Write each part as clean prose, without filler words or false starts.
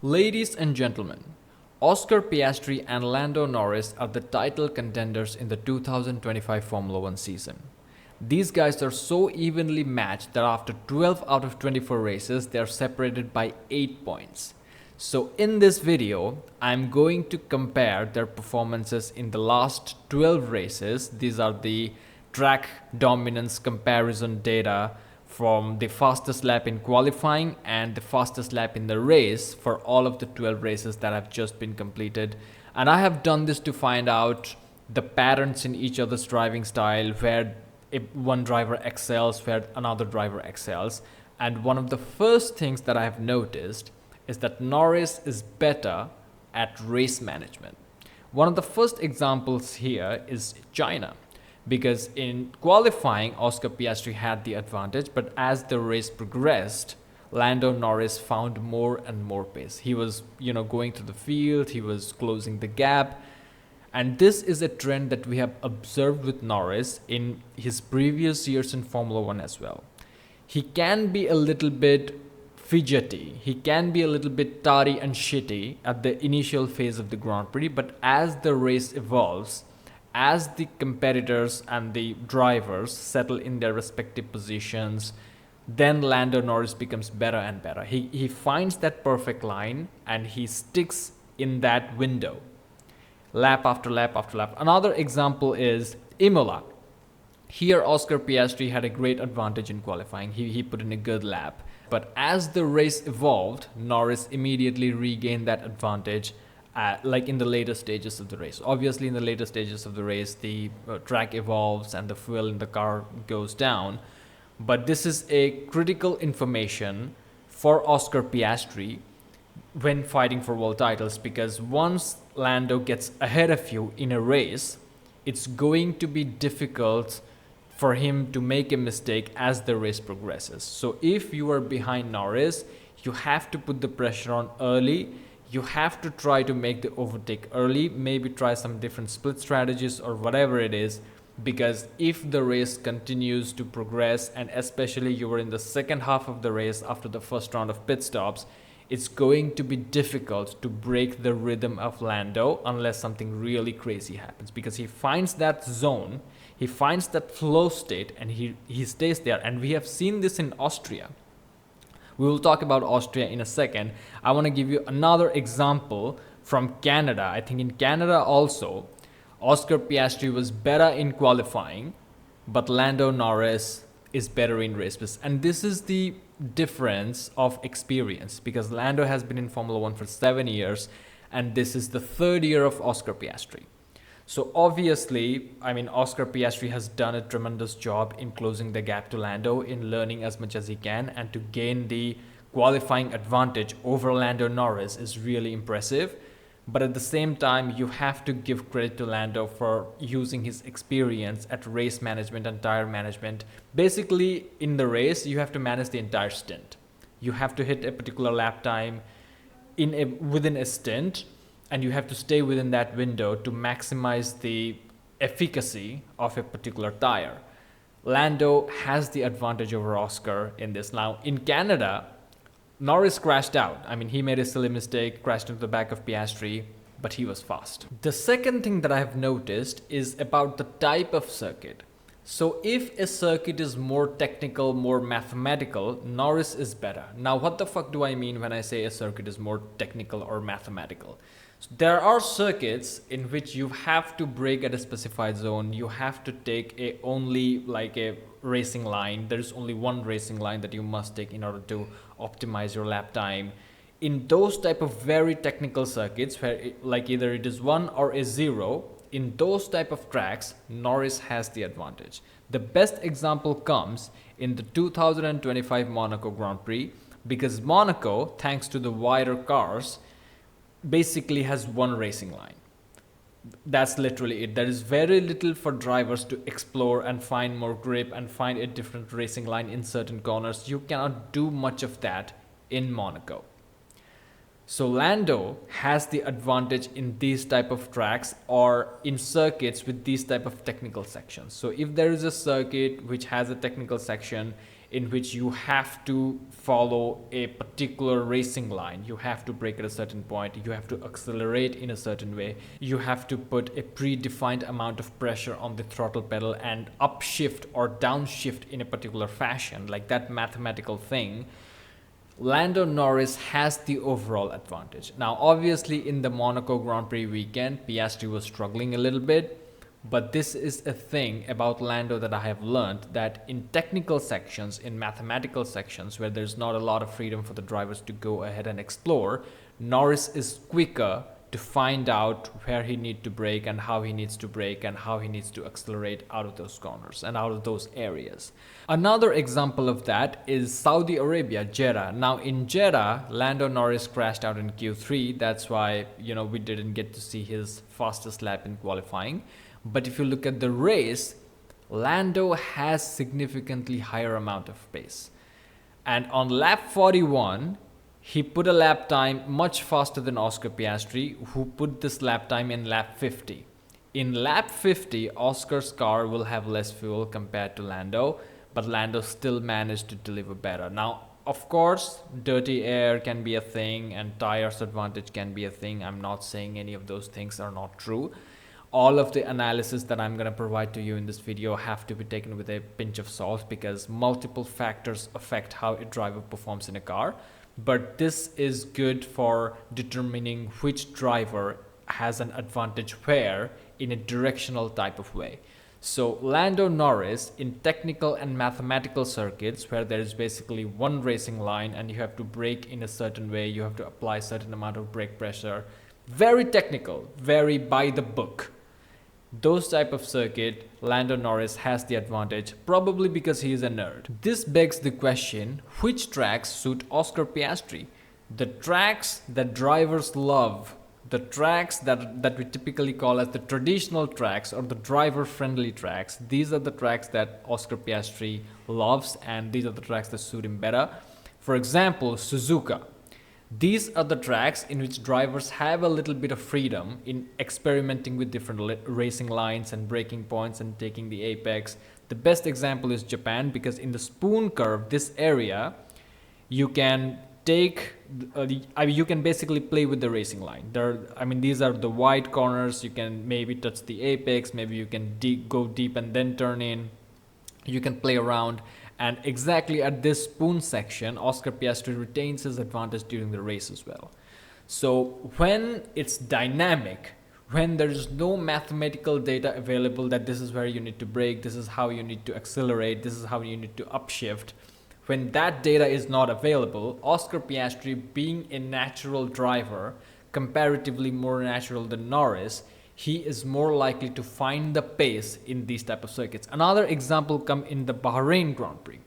Ladies and gentlemen, Oscar Piastri and Lando Norris are the title contenders in the 2025 Formula One season. These guys are so evenly matched that after 12 out of 24 races, they are separated by 8 points. So in this video, I'm going to compare their performances in the last 12 races. These are the track dominance comparison data from the fastest lap in qualifying and the fastest lap in the race for all of the 12 races that have just been completed. And I have done this to find out the patterns in each other's driving style, where one driver excels, where another driver excels. And one of the first things that I have noticed is that Norris is better at race management. One of the first examples here is China, because in qualifying, Oscar Piastri had the advantage, but as the race progressed, Lando Norris found more and more pace. He was, going through the field, he was closing the gap. And this is a trend that we have observed with Norris in his previous years in Formula One as well. He can be a little bit fidgety, he can be a little bit tardy and shitty at the initial phase of the Grand Prix, but as the race evolves, as the competitors and the drivers settle in their respective positions, then Lando Norris becomes better and better. He finds that perfect line and he sticks in that window, lap after lap after lap. Another example is Imola. Here, Oscar Piastri had a great advantage in qualifying. He put in a good lap. But as the race evolved, Norris immediately regained that advantage, like in the later stages of the race. Obviously, in the later stages of the race, the track evolves and the fuel in the car goes down. But this is a critical information for Oscar Piastri when fighting for world titles, because once Lando gets ahead of you in a race, it's going to be difficult for him to make a mistake as the race progresses. So if you are behind Norris, you have to put the pressure on early. You have to try to make the overtake early, maybe try some different split strategies or whatever it is, because if the race continues to progress, and especially you were in the second half of the race after the first round of pit stops, it's going to be difficult to break the rhythm of Lando unless something really crazy happens, because he finds that zone, he finds that flow state, and he stays there. And we have seen this in Austria. We will talk about Austria in a second. I want to give you another example from Canada. I think in Canada also, Oscar Piastri was better in qualifying, but Lando Norris is better in races. And this is the difference of experience, because Lando has been in Formula One for 7 years, and this is the third year of Oscar Piastri. So obviously, Oscar Piastri has done a tremendous job in closing the gap to Lando, in learning as much as he can, and to gain the qualifying advantage over Lando Norris is really impressive. But at the same time, you have to give credit to Lando for using his experience at race management and tire management. Basically, in the race, you have to manage the entire stint. You have to hit a particular lap time within a stint, and you have to stay within that window to maximize the efficacy of a particular tire. Lando has the advantage over Oscar in this. Now, in Canada, Norris crashed out. He made a silly mistake, crashed into the back of Piastri, but he was fast. The second thing that I have noticed is about the type of circuit. So if a circuit is more technical, more mathematical, Norris is better. Now, what the fuck do I mean when I say a circuit is more technical or mathematical? So there are circuits in which you have to brake at a specified zone. You have to take only a racing line. There's only one racing line that you must take in order to optimize your lap time. In those type of very technical circuits, where either it is 1 or a 0, in those type of tracks, Norris has the advantage. The best example comes in the 2025 Monaco Grand Prix, because Monaco, thanks to the wider cars, basically has one racing line. That's literally it. There is very little for drivers to explore and find more grip and find a different racing line in certain corners. You cannot do much of that in Monaco. So Lando has the advantage in these type of tracks or in circuits with these type of technical sections. So if there is a circuit which has a technical section in which you have to follow a particular racing line. You have to brake at a certain point, you have to accelerate in a certain way, you have to put a predefined amount of pressure on the throttle pedal and upshift or downshift in a particular fashion, like that mathematical thing. Lando Norris has the overall advantage. Now, obviously, in the Monaco Grand Prix weekend, Piastri was struggling a little bit, but this is a thing about Lando that I have learned, that in technical sections, in mathematical sections, where there's not a lot of freedom for the drivers to go ahead and explore, Norris is quicker to find out where he needs to brake and how he needs to brake and how he needs to accelerate out of those corners and out of those areas. Another example of that is Saudi Arabia, Jeddah. Now in Jeddah, Lando Norris crashed out in Q3. That's why, we didn't get to see his fastest lap in qualifying. But if you look at the race, Lando has significantly higher amount of pace. And on lap 41, he put a lap time much faster than Oscar Piastri, who put this lap time in lap 50. In lap 50, Oscar's car will have less fuel compared to Lando, but Lando still managed to deliver better. Now, of course, dirty air can be a thing and tires advantage can be a thing. I'm not saying any of those things are not true. All of the analysis that I'm going to provide to you in this video have to be taken with a pinch of salt, because multiple factors affect how a driver performs in a car. But this is good for determining which driver has an advantage where in a directional type of way. So Lando Norris, in technical and mathematical circuits where there is basically one racing line and you have to brake in a certain way, you have to apply a certain amount of brake pressure, very technical, very by the book. Those type of circuit, Lando Norris has the advantage, probably because he is a nerd. This begs the question, which tracks suit Oscar Piastri? The tracks that drivers love, the tracks that we typically call as the traditional tracks or the driver-friendly tracks, these are the tracks that Oscar Piastri loves, and these are the tracks that suit him better. For example, Suzuka. These are the tracks in which drivers have a little bit of freedom in experimenting with different racing lines and braking points and taking the apex. The best example is Japan, because in the spoon curve, this area, you can take, you can basically play with the racing line. These are the wide corners. You can maybe touch the apex, maybe you can go deep and then turn in. You can play around. And exactly at this spoon section, Oscar Piastri retains his advantage during the race as well. So when it's dynamic, when there is no mathematical data available that this is where you need to brake, this is how you need to accelerate, this is how you need to upshift, when that data is not available, Oscar Piastri, being a natural driver, comparatively more natural than Norris, he is more likely to find the pace in these type of circuits. Another example come in the Bahrain Grand Prix.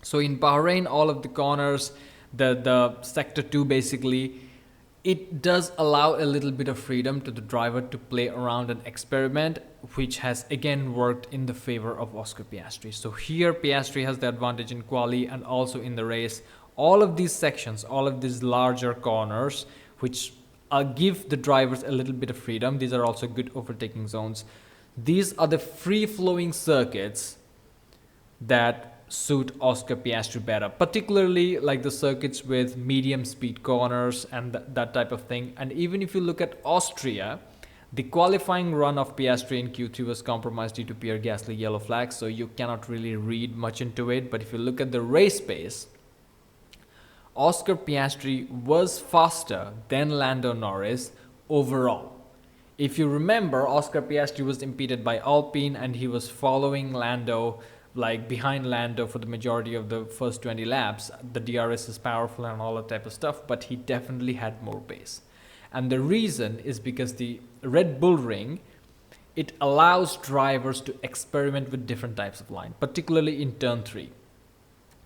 So in Bahrain, all of the corners, the sector 2 basically, it does allow a little bit of freedom to the driver to play around and experiment, which has again worked in the favor of Oscar Piastri. So here Piastri has the advantage in quali and also in the race. All of these sections, all of these larger corners, which give the drivers a little bit of freedom. These are also good overtaking zones. These are the free-flowing circuits that suit Oscar Piastri better, particularly like the circuits with medium speed corners and that type of thing. And even if you look at Austria, the qualifying run of Piastri in Q3 was compromised due to Pierre Gasly yellow flag, so you cannot really read much into it. But if you look at the race pace, Oscar Piastri was faster than Lando Norris overall. If you remember, Oscar Piastri was impeded by Alpine and he was following Lando, like behind Lando for the majority of the first 20 laps. The DRS is powerful and all that type of stuff, but he definitely had more pace. And the reason is because the Red Bull Ring, it allows drivers to experiment with different types of line, particularly in turn 3.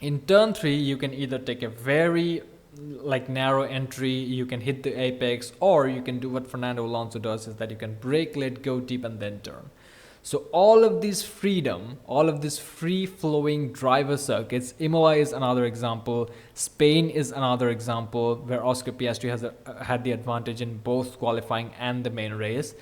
In turn 3, you can either take a very narrow entry, you can hit the apex, or you can do what Fernando Alonso does, is that you can brake, let go deep and then turn. So all of this freedom, all of this free-flowing driver circuits, Imola is another example, Spain is another example where Oscar Piastri has had the advantage in both qualifying and the main race.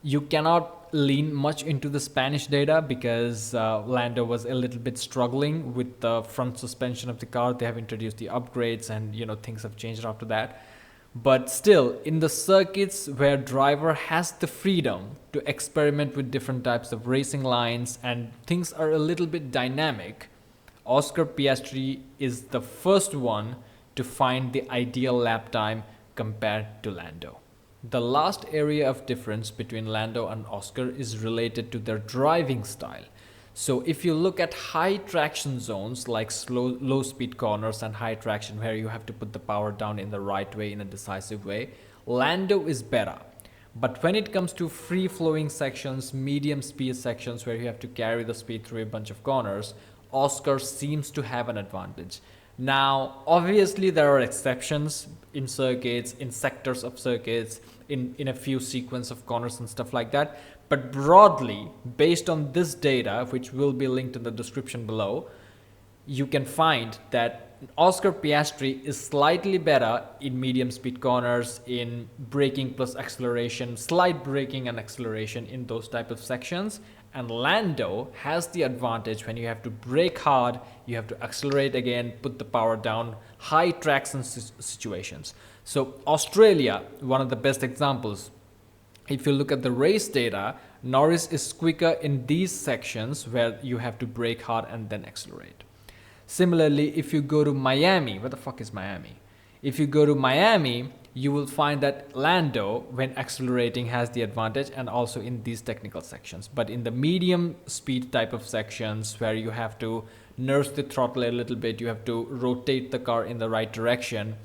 You cannot not lean much into the Spanish data because Lando was a little bit struggling with the front suspension of the car. They have introduced the upgrades and things have changed after that. But still, in the circuits where driver has the freedom to experiment with different types of racing lines and things are a little bit dynamic, Oscar Piastri is the first one to find the ideal lap time compared to Lando. The last area of difference between Lando and Oscar is related to their driving style. So if you look at high traction zones like low speed corners and high traction where you have to put the power down in the right way, in a decisive way, Lando is better. But when it comes to free flowing sections, medium speed sections where you have to carry the speed through a bunch of corners, Oscar seems to have an advantage. Now, obviously there are exceptions in circuits, in sectors of circuits, in a few sequence of corners and stuff like that. But broadly, based on this data, which will be linked in the description below, you can find that Oscar Piastri is slightly better in medium speed corners, in braking plus acceleration, slight braking and acceleration in those type of sections. And Lando has the advantage when you have to brake hard, you have to accelerate again, put the power down, high traction situations. So Australia, one of the best examples. If you look at the race data, Norris is quicker in these sections where you have to brake hard and then accelerate. Similarly, if you go to Miami, where the fuck is Miami? If you go to Miami, you will find that Lando, when accelerating, has the advantage and also in these technical sections. But in the medium speed type of sections where you have to nurse the throttle a little bit, you have to rotate the car in the right direction,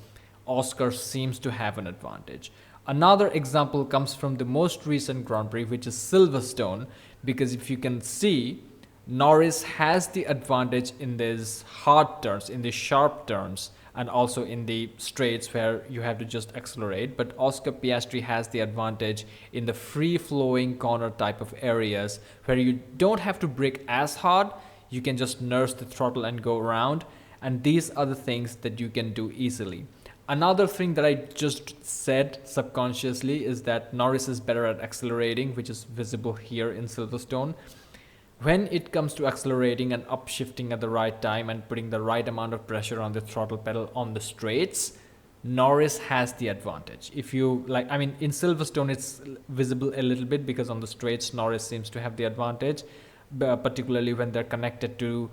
Oscar seems to have an advantage. Another example comes from the most recent Grand Prix, which is Silverstone, because if you can see, Norris has the advantage in these hard turns, in the sharp turns, and also in the straights where you have to just accelerate. But Oscar Piastri has the advantage in the free-flowing corner type of areas where you don't have to brake as hard, you can just nurse the throttle and go around. And these are the things that you can do easily. Another thing that I just said subconsciously is that Norris is better at accelerating, which is visible here in Silverstone. When it comes to accelerating and upshifting at the right time and putting the right amount of pressure on the throttle pedal on the straights, Norris has the advantage. If you in Silverstone it's visible a little bit because on the straights Norris seems to have the advantage, particularly when they're connected to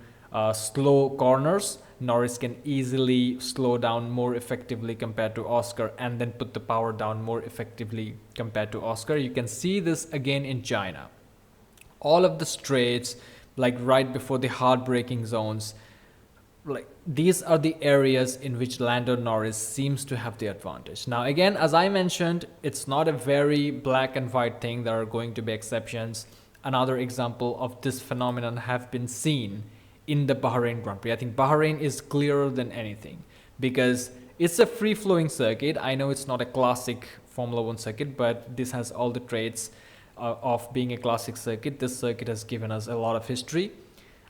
slow corners. Norris can easily slow down more effectively compared to Oscar and then put the power down more effectively compared to Oscar. You can see this again in China. All of the straights, like right before the hard braking zones, these are the areas in which Lando Norris seems to have the advantage. Now again, as I mentioned, it's not a very black and white thing. There are going to be exceptions. Another example of this phenomenon have been seen in the Bahrain Grand Prix. I think Bahrain is clearer than anything because it's a free-flowing circuit. I know it's not a classic Formula 1 circuit, but this has all the traits of being a classic circuit. This circuit has given us a lot of history.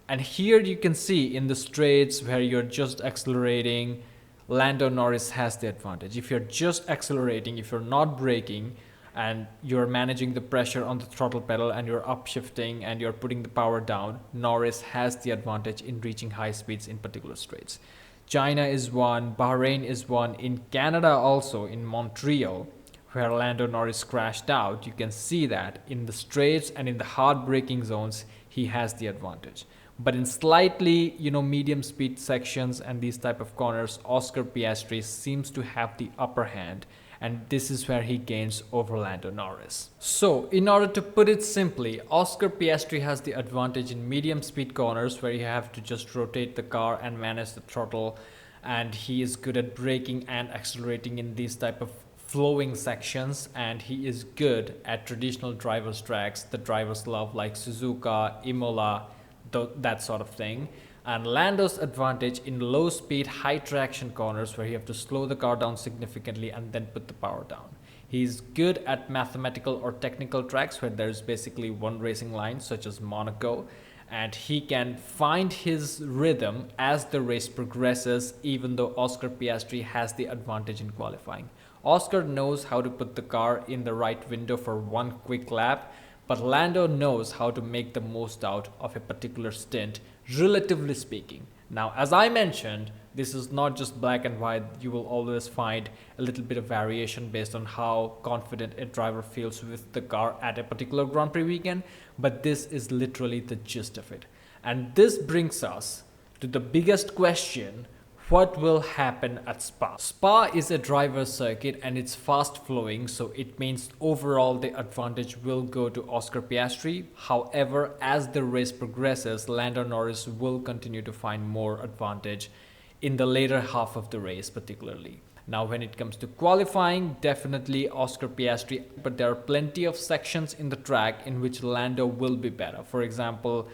And here you can see in the straights where you're just accelerating, Lando Norris has the advantage. If you're just accelerating, if you're not braking, and you're managing the pressure on the throttle pedal and you're upshifting and you're putting the power down, Norris has the advantage in reaching high speeds in particular straights. China is one, Bahrain is one, in Canada also, in Montreal, where Lando Norris crashed out, you can see that in the straights and in the hard braking zones, he has the advantage. But in slightly, medium speed sections and these type of corners, Oscar Piastri seems to have the upper hand. And this is where he gains over Lando Norris. So, in order to put it simply, Oscar Piastri has the advantage in medium speed corners where you have to just rotate the car and manage the throttle. And he is good at braking and accelerating in these type of flowing sections, and he is good at traditional drivers tracks the drivers love, like Suzuka, Imola, that sort of thing. And Lando's advantage in low speed, high traction corners where you have to slow the car down significantly and then put the power down. He's good at mathematical or technical tracks where there's basically one racing line, such as Monaco, and he can find his rhythm as the race progresses, even though Oscar Piastri has the advantage in qualifying. Oscar knows how to put the car in the right window for one quick lap, but Lando knows how to make the most out of a particular stint, relatively speaking. Now, as I mentioned, this is not just black and white. You will always find a little bit of variation based on how confident a driver feels with the car at a particular Grand Prix weekend, but this is literally the gist of it. And this brings us to the biggest question: what will happen at Spa? Spa is a driver's circuit and it's fast flowing, so it means overall the advantage will go to Oscar Piastri. However, as the race progresses, Lando Norris will continue to find more advantage in the later half of the race particularly. Now, when it comes to qualifying, definitely Oscar Piastri, but there are plenty of sections in the track in which Lando will be better. For example,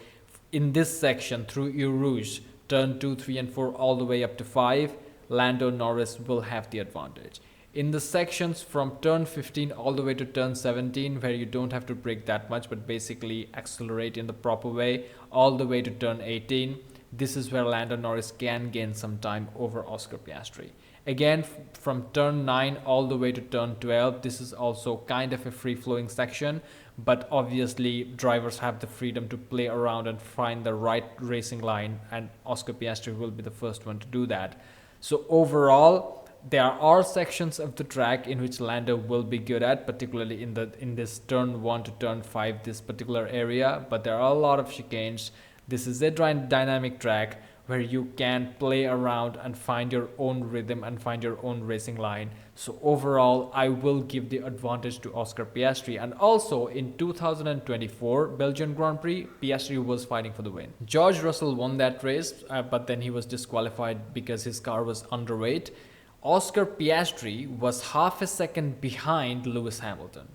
in this section through Eau Rouge, turn 2, 3 and 4 all the way up to 5, Lando Norris will have the advantage. In the sections from turn 15 all the way to turn 17, where you don't have to brake that much but basically accelerate in the proper way, all the way to turn 18, this is where Lando Norris can gain some time over Oscar Piastri. Again, from turn 9 all the way to turn 12, this is also kind of a free-flowing section, but obviously drivers have the freedom to play around and find the right racing line, and Oscar Piastri will be the first one to do that. So overall, there are sections of the track in which Lando will be good at, particularly in this turn 1 to turn 5, this particular area, but there are a lot of chicanes. This is a dynamic track where you can play around and find your own rhythm and find your own racing line. So overall, I will give the advantage to Oscar Piastri. And also in 2024 Belgian Grand Prix, Piastri was fighting for the win. George Russell won that race, but then he was disqualified because his car was underweight. Oscar Piastri was half a second behind Lewis Hamilton.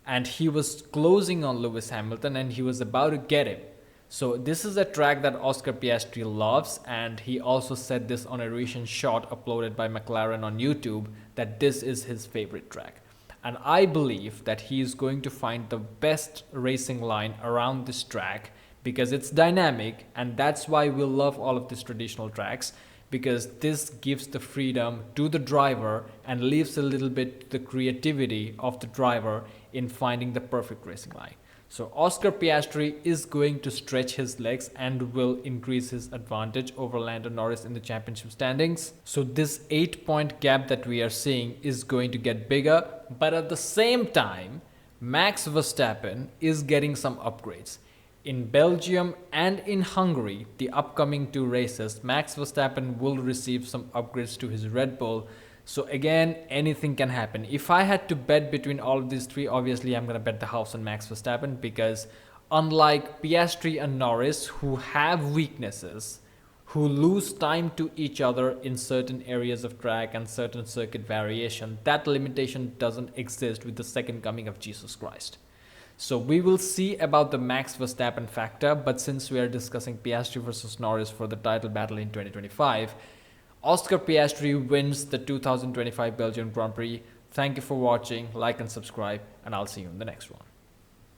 And he was closing on Lewis Hamilton and he was about to get him. So this is a track that Oscar Piastri loves, and he also said this on a recent shot uploaded by McLaren on YouTube, that this is his favorite track. And I believe that he is going to find the best racing line around this track because it's dynamic, and that's why we love all of these traditional tracks, because this gives the freedom to the driver and leaves a little bit the creativity of the driver in finding the perfect racing line. So Oscar Piastri is going to stretch his legs and will increase his advantage over Lando Norris in the championship standings. So this 8-point gap that we are seeing is going to get bigger, but at the same time, Max Verstappen is getting some upgrades. In Belgium and in Hungary, the upcoming 2 races, Max Verstappen will receive some upgrades to his Red Bull. So again, anything can happen. If I had to bet between all of these 3, obviously I'm going to bet the house on Max Verstappen, because unlike Piastri and Norris, who have weaknesses, who lose time to each other in certain areas of track and certain circuit variation, that limitation doesn't exist with the second coming of Jesus Christ. So we will see about the Max Verstappen factor, but since we are discussing Piastri versus Norris for the title battle in 2025, Oscar Piastri wins the 2025 Belgian Grand Prix. Thank you for watching, like and subscribe, and I'll see you in the next one.